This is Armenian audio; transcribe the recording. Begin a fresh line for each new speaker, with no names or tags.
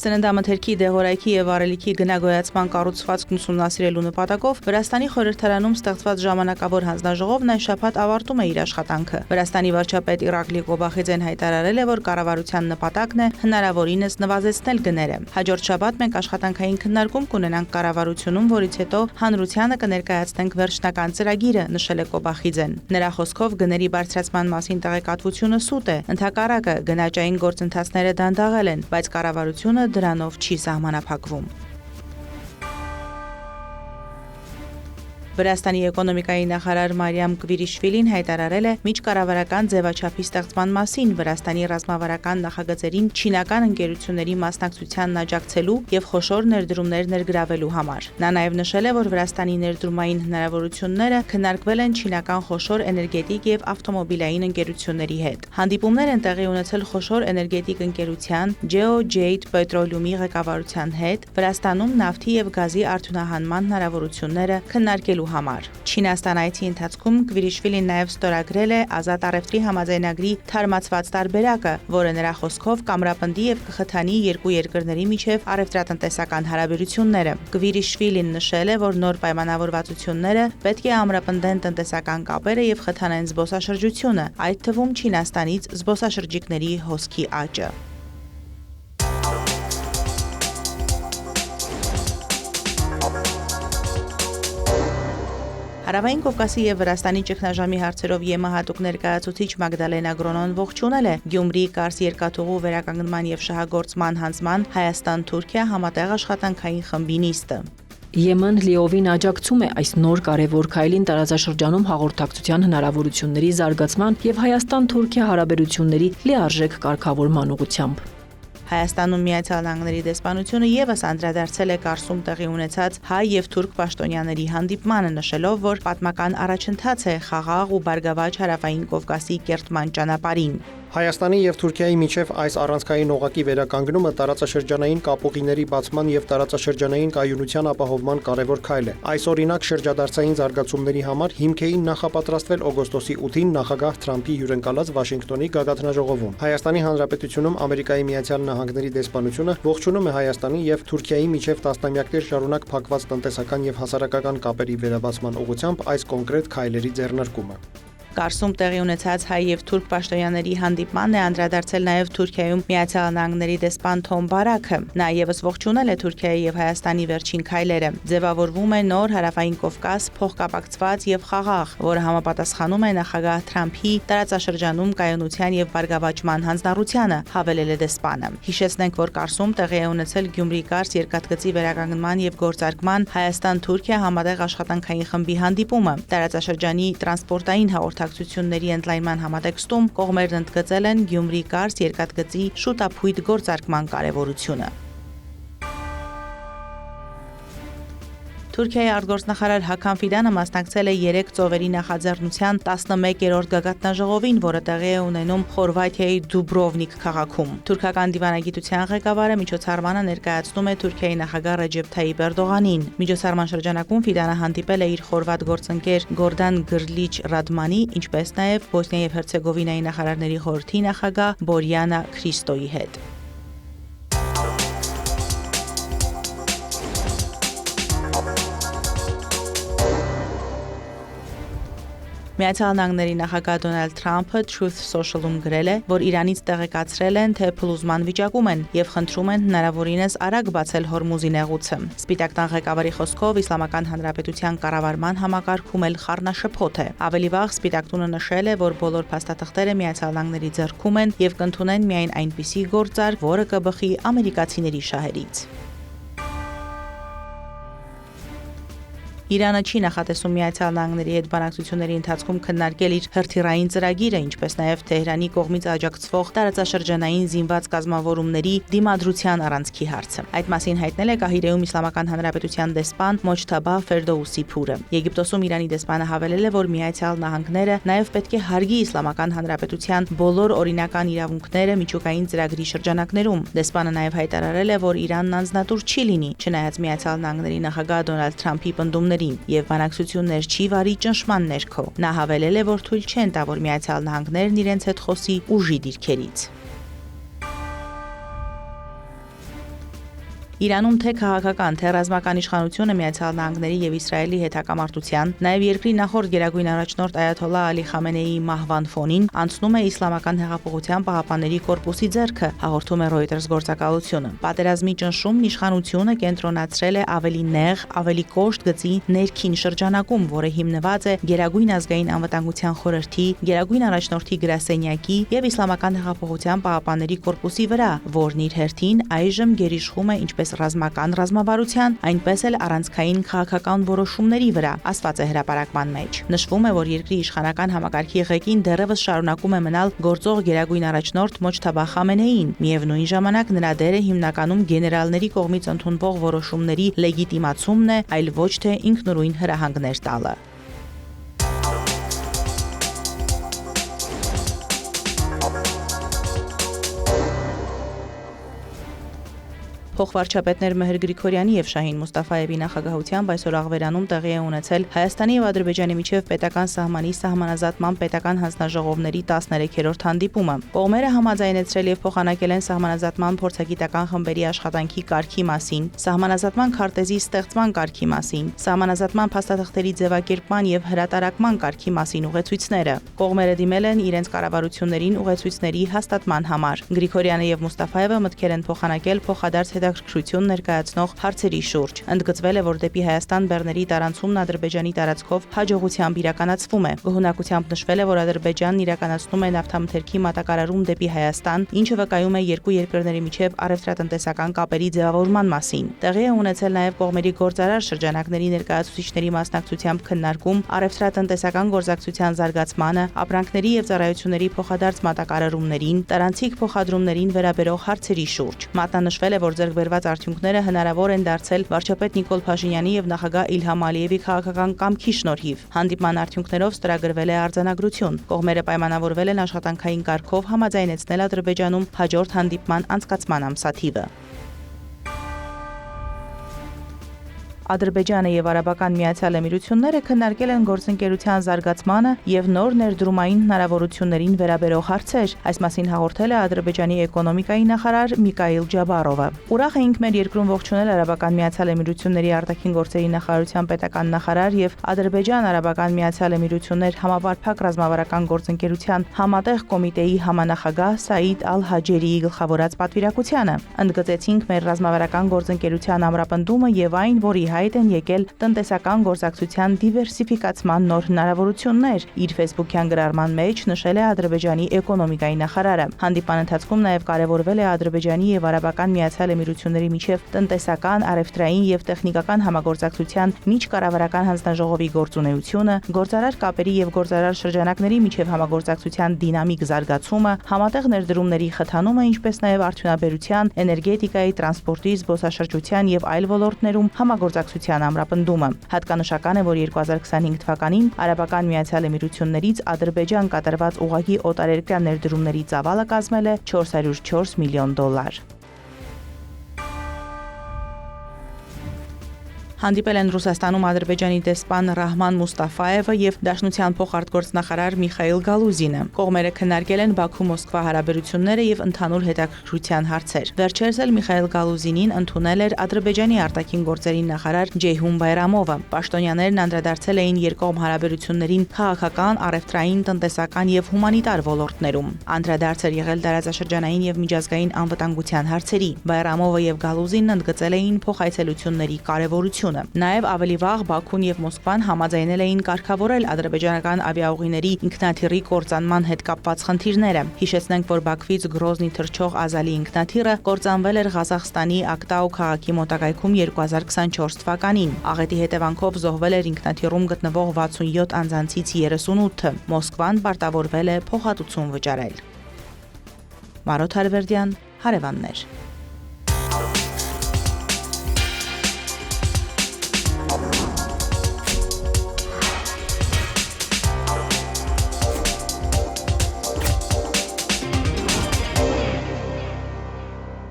Սննդամթերքի, դեղորայքի եւ վառելիքի գնագոյացման կառուցվածքն ուսումնասիրելու նպատակով Վրաստանի խորհրդարանում ստեղծված ժամանակավոր հանձնաժողովն այս շաբաթ ավարտում է իր աշխատանքը։ Վրաստանի վարչապետ Իռակլի Կոբախիձեն հայտարարել է, որ կառավարության նպատակն է հնարավորինս նվազեցնել գները։ Հաջորդ շաբաթ մենք աշխատանքային քննարկում կունենանք կառավարությունում, որից հետո հանրությանը կներկայացնենք վերջնական ծրագիրը, նշել է Կոբախիձեն։ Նրա խոսքով գների բարձրացման մասին տեղեկատվությունը սուտ է։ Ընդհակառակը գնաճային գործընթացները դանդաղել են, բայց կառավարությունը դրանով չի սահմանափակվում։ Վրաստանի էկոնոմիկայի նախարար Մարիամ Կվիրիշվիլին հայտարարել է միջկառավարական ձևաչափի ստեղծման մասին Վրաստանի ռազմավարական նախագծերին չինական ընկերությունների մասնակցությանն աջակցելու եւ խոշոր ներդրումներ ներգրավելու համար։ Նա նաեւ նշել է, որ Վրաստանի ներդրումային հնարավորությունները քննարկվել են չինական խոշոր էներգետիկ եւ ավտոմոբիլային ընկերությունների հետ։ Հանդիպումներ են տեղի ունեցել խոշոր էներգետիկ ընկերության Geojade Petroleum-ի ղեկավարության հետ Վրաստանում նավթի եւ գազի արդյունահանման հնարավորությունները քննարկելու համար։ Չինաստան այցի ընթացքում Կվիրիշվիլին նաև ստորագրել է ազատ առևտրի համաձայնագրի թարմացված տարբերակը, որը նրա խոսքով կամրապնդի եւ կխթանի երկու երկրների միջև առևտրատնտեսական հարաբերությունները։ Կվիրիշվիլին նշել է, որ նոր պայմանավորվածությունները պետք է ամրապնդեն տնտեսական կապերը եւ խթանեն զբոսաշրջությունը, այդ թվում Չինաստանից զբոսաշրջիկների հոսքի աճը։ Հարավային Կովկասի եւ Վրաստանի ճգնաժամի հարցերով ԵՄ հատուկ ներկայացուցիչ Մագդալենա Գրոնոն ողջունել է Գյումրի Կարս երկաթուղու վերականգնման եւ շահագործման հանձնման Հայաստան-Թուրքիա համատեղ աշխատանքային խմբի նիստը։
ԵՄ-ն լիովին աջակցում է այս նոր կարևոր քայլին տարածաշրջանում հաղորդակցության հնարավորությունների զարգացման եւ Հայաստան-Թուրքիա հարաբերությունների լիարժեք կարգավորման ուղղությամբ։
Հայաստանում Միացյալ Նահանգների դեսպանությունը եւս անդրադարձել է Կարսում տեղի ունեցած հայ եւ թուրք պաշտոնյաների հանդիպմանը, նշելով, որ պատմական առաջընթաց է խաղաղ ու բարգավաճ Հարավային Կովկասի կերտման ճանապարհին։
Հայաստանի եւ Թուրքիայի միջև այս առանցքային օղակի վերականգնումը տարածաշրջանային կապուղիների բացման եւ տարածաշրջանային կայունության ապահովման կարևոր քայլ է։ Այս օրինակ շրջադարձային զարգացումների համար հիմք էին նախապատրաստվել օգոստոսի 8-ին նախագահ Թրամփի հյուրընկալած Վաշինգտոնի գագաթնաժողովում։ Հայաստանի Հանրապետությունում Ամերիկայի Միացյալ Նահանգների դեսպանությունը ողջունում է Հայաստանի եւ Թուրքիայի միջև տասնամյակներ շարունակ փակված տնտեսական եւ հասարակական կապերի վերաբացման ուղղությամբ այս կոնկրետ քայլերի ձեռնարկումը։
Կարսում տեղի ունեցած հայ եւ թուրք պաշտոնյաների հանդիպմանն է անդրադարձել նաեւ Թուրքիայում Միացյալ Նահանգների դեսպան Թոմ Բարաքը։ Նա եւս ողջունել է Թուրքիայի եւ Հայաստանի վերջին քայլերը։ Ձևավորվում է նոր Հարավային Կովկաս փոխկապակցված եւ խաղաղ, որը համապատասխանում է նախագահ Թրամփի տարածաշրջանում կայունության եւ բարգավաճման հանձնառությանը, հավելել է դեսպանը։ Հիշեցնենք, որ Կարսում տեղի է ունեցել Գյումրի Կարս երկաթգծի վերականգնման եւ գործարկման Հայաստան-Թուրքիա համատեղ աշխատանքային խմբի հանդիպումը։ Տարածաշրջանի տրանսպորտային հաղորդակցությունների ընդլայնման համատեքստում կողմերն ընդգծել են Գյումրի Կարս երկաթգծի շուտափույթ գործարկման կարևորությունը։ Թուրքիայի արտգործնախարար Հական Ֆիդանը մասնակցել է 3 ծովերի նախաձեռնության 11-րդ գագաթնաժողովին, որը տեղի է ունենում Խորվաթիայի Դուբրովնիկ քաղաքում։ Թուրքական դիվանագիտության ղեկավարը միջոցառմանը ներկայացնում է Թուրքիայի նախագահ Ռեջեփ Թայիպ Էրդողանին։ Միջոցառման շրջանակում Ֆիդանը հանդիպել է իր խորվաթ գործընկեր Գորդան Գրլիչ Ռադմանի, ինչպես նաև Բոսնիա եւ Հերցեգովինայի նախարարների խորհրդի նախագահ Բորյանա Քրիստոյի հետ։ Միացյալ Նահանգների նախագահ Դոնալդ Թրամփը Truth Social-ում գրել է, որ Իրանից տեղեկացրել են, թե փլուզման վիճակում են եւ խնդրում են հնարավորինս արագ բացել Հորմուզի նեղուցը։ Սպիտակ տան ղեկավարի խոսքով Իսլամական Հանրապետության կառավարման համակարգում էլ խառնաշփոթ է։ Ավելի վաղ Սպիտակ տունը նշել է, որ բոլոր փաստաթղթերը Միացյալ Նահանգների ձեռքում են եւ կընդունեն միայն այնպիսի գործարք, որը կբխի ամերիկացիների շահերից։ Իրանը չի նախատեսում Միացյալ Նահանգների հետ բանակցությունների ընթացքում քննարկել իր հրթիռային ծրագիրը, ինչպես նաև Թեհրանի կողմից աջակցվող տարածաշրջանային զինված կազմավորումների դիմադրության առանցքի հարցը։ Այդ մասին հայտնել է Կահիրեում Իսլամական Հանրապետության դեսպան Մոջթաբա Ֆերդոուսիփուրը։ Եգիպտոսում Իրանի դեսպանը հավելել է, որ Միացյալ Նահանգները նաև պետք է հարգի Իսլամական Հանրապետության բոլոր օրինական իրավունքները միջուկային ծրագրի շրջանակներում։ Դեսպանը նաև հայտարարել է, որ Իրանն անձնատուր չի լինի, չնայած Միացյալ Նահանգների նախագահ Դոնալդ Թրամփի պնդումներին եւ բանակցություններ չի վարի ճնշման ներքո։ Նա հավելել է, որ թույլ չեն տա, որ Միացյալ Նահանգներն իրենց հետ խոսի ուժի դիրքերից։ Իրանում թե քաղաքական, թե ռազմական իշխանությունը Միացյալ Նահանգների եւ Իսրայելի հետ հակամարտության, նաեւ երկրի նախորդ գերագույն առաջնորդ Այաթոլլահ Ալի Խամենեիի մահվան ֆոնին անցնում է Իսլամական հեղափոխության պահապանների կորպուսի ձեռքը, հաղորդում է Reuters գործակալությունը։ Պատերազմի ճնշումն իշխանությունը կենտրոնացրել է ավելի նեղ, ավելի կոշտ գծի ներքին շրջանակում, որը հիմնված է Գերագույն ազգային անվտանգության խորհրդի, Գերագույն առաջնորդի գրասենյակի եւ Իսլամական հեղափոխության պահապանների կորպուսի վրա, որն իր հերթին այժմ գերիշխում է ինչպես ռազմական ռազմավարության, այնպես էլ առանցքային քաղաքական որոշումների վրա, ասված է հրապարակման մեջ։ Նշվում է, որ երկրի իշխանական համակարգի ղեկին դեռևս շարունակում է մնալ գործող Գերագույն առաջնորդ Մոջթաբա Խամենեին, միևնույն ժամանակ նրա դերը հիմնականում գեներալների կողմից ընդունվող որոշումների լեգիտիմացումն է, այլ ոչ թե ինքնուրույն հրահանգներ տալը։ Փոխվարչապետներ Մեհր Գրիգորյանի եւ Շահին Մուստաֆաևի նախագահությամբ այսօր Աղվերանում տեղի է ունեցել Հայաստանի եւ Ադրբեջանի միջև պետական սահմանի սահմանազատման պետական հանձնաժողովների 13-րդ հանդիպումը։ Կողմերը համաձայնեցրել եւ փոխանակել են սահմանազատման փորձագիտական խմբերի աշխատանքի կարգի մասին, սահմանազատման քարտեզի ստեղծման կարգի մասին, սահմանազատման փաստաթղթերի ձևակերպման եւ հրատարակման կարգի մասին ուղեցույցները։ Կողմերը դիմել են իրենց կառավարություններին ուղեցույցների հաստատման համար։ Գրիգորյանը եւ Մուստաֆաևը մտքեր են փոխանակել փոխադարձ հետաքրքրություն ներկայացնող հարցերի շուրջ։ Ընդգծվել է, որ դեպի Հայաստան բեռների տարանցումն Ադրբեջանի տարածքով հաջողությամբ իրականացվում է։ Գոհունակությամբ նշվել է, որ Ադրբեջանն իրականացնում է նավթամթերքի մատակարարում դեպի Հայաստան, ինչը վկայում է երկու երկրների միջև առևտրատնտեսական կապերի ձևավորման մասին։ Տեղի է ունեցել նաև կողմերի գործարար շրջանակների ներկայացուցիչների մասնակցությամբ քննարկում առևտրատնտեսական գործակցության զարգացմանը, ապրանքների եւ ծառայությունների փոխադարձ մատակարարումներին, տարանցիկ փոխադրումներին վերաբերող հարցերի շուրջ։ Մատնանշվել է, որ ձեռքբերված արդյունքները հնարավոր են դարձել վարչապետ Նիկոլ Փաշինյանի եւ նախագահ Իլհամ Ալիևի քաղաքական կամքի շնորհիվ։ Հանդիպման արդյունքներով ստորագրվել է արձանագրություն։ Կողմերը պայմանավորվել են աշխատանքային կարգով համաձայնեցնել Ադրբեջանում հաջորդ հանդիպման անցկացման ամսաթիվը։ Ադրբեջանը եւ Արաբական Միացյալ Էմիրությունները քննարկել են գործընկերության զարգացմանը եւ նոր ներդրումային հնարավորություններին վերաբերող հարցեր։ Այս մասին հաղորդել է Ադրբեջանի էկոնոմիկայի նախարար Միքայիլ Ջաբարովը։ Ուրախ էինք մեր երկրում ողջունել Արաբական Միացյալ Էմիրությունների արտաքին գործերի նախարարության պետական նախարար եւ Ադրբեջան-Արաբական Միացյալ Էմիրություններ համապարփակ ռազմավարական գործընկերության համատեղ կոմիտեի համանախագահ Սաիդ Ալ-Հաջերիի գլխավորած պատվիրակությանը։ Ընդգծեցինք մեր ռազմավարական գործընկերության ամրապնդումը եւ այն, որի հայտ են եկել տնտեսական գործակցության դիվերսիֆիկացման նոր հնարավորություններ, իր ֆեյսբուքյան գրառման մեջ նշել է Ադրբեջանի էկոնոմիկայի նախարարը։ Հանդիպան ընթացքում նաև կարևորվել է Ադրբեջանի եւ Արաբական Միացյալ Էմիրությունների միջև տնտեսական, առևտրային եւ տեխնիկական համագործակցության միջկառավարական հանձնաժողովի գործունեությունը, գործարար կապերի եւ գործարար շրջանակների միջև համագործակցության դինամիկ զարգացումը, համատեղ ներդրումների խթանումը, ինչպես նաև արդյունաբերության, էներգետիկայի, տրանսպորտի, զբոսաշրջության եւ այլ ոլորտներում համագործակցության ամրապնդումը։ Հատկանշական է, որ 2025 թվականին Արաբական Միացյալ Էմիրություններից Ադրբեջան կատարված ուղղակի օտարերկրյա ներդրումների ծավալը կազմել է $404 միլիոն։ Հանդիպել են Ռուսաստանում Ադրբեջանի դեսպան Ռահման Մուստաֆաևը եւ Դաշնության փոխարտգործնախարար Միխայիլ Գալուզինը։ Կողմերը քննարկել են Բաքու-Մոսկվա հարաբերությունները եւ ընդհանուր հետաքրքրության հարցեր։ Վերջերս էլ Միխայիլ Գալուզինին ընդունել էր Ադրբեջանի արտաքին գործերի նախարար Ջեյհուն Բայրամովը։ Պաշտոնյաներն անդրադարձել էին երկկողմ հարաբերություններին քաղաքական, առևտրային, տնտեսական եւ հումանիտար ոլորտներում։ Անդրադարձ էր եղել տարածաշրջանային եւ միջազգային անվտանգության հարցերի։ Բայրամովը եւ Գալուզինն ընդգծել էին փոխայցելությունների կարեւորությունը։ Նաև ավելի վաղ Բաքուն եւ Մոսկվան համաձայնել էին կարգավորել ադրբեջանական ավիաուղիների ինքնաթիռի կործանման հետ կապված խնդիրները։ Հիշեցնենք, որ Բաքվից Գրոզնի թռչող Ազալի ինքնաթիռը կործանվել էր Ղազախստանի Ակտաու քաղաքի մոտակայքում 2024 թվականին։ Աղետի հետևանքով զոհվել էր ինքնաթիռում գտնվող 67 անձանցից 38-ը։ Մոսկվան պարտավորվել է փոխհատուցում վճարել։ Մարոթ Հարվերդյան, Հարևաններ։